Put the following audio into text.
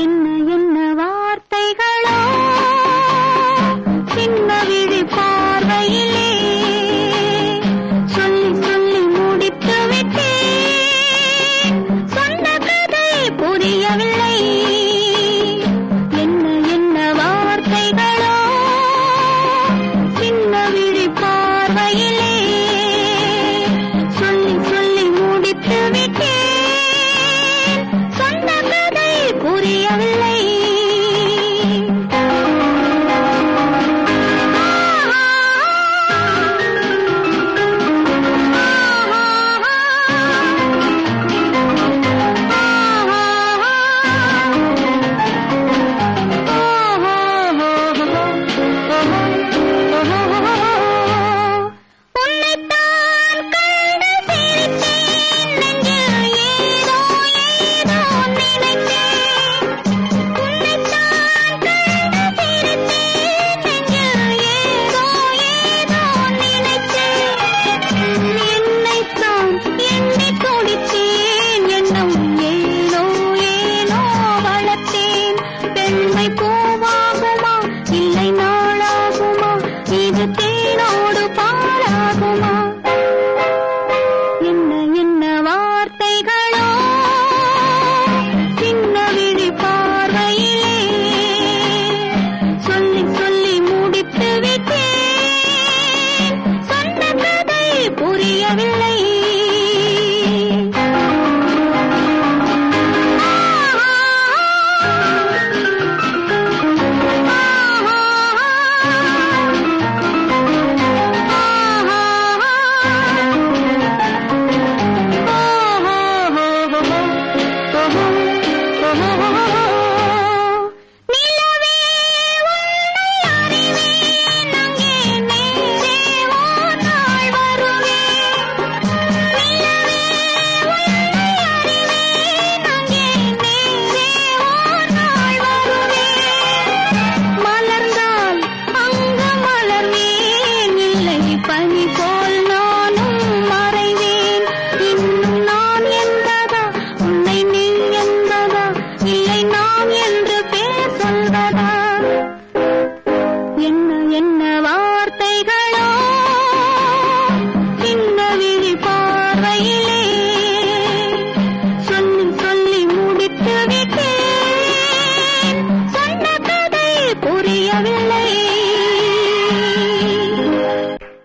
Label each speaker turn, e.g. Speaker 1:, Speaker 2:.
Speaker 1: என்ன என்ன வார்த்தைகளோ சின்ன விழி பார்வையிலே சொல்லி சொல்லி முடித்து விட்டேன். சொன்ன கதை புரியவில்லை. என்ன என்ன வார்த்தைகளோ சின்ன விழி பார்வையிலே சொல்லி சொல்லி முடித்து விட்டேன். சொன்ன கதை புரியவில்லை. தேனோடு பாழாகுமா? என்ன என்ன வார்த்தைகளோ சின்ன விழி பார்வையிலே சொல்லி சொல்லி முடித்து விட்டேன். சொன்ன கதை புரியவில்லை. பனி போல் நானும் மறைவேன். இன்னும் நான் என்பதா உன்னை நீ என்பதா இல்லை நான் என்று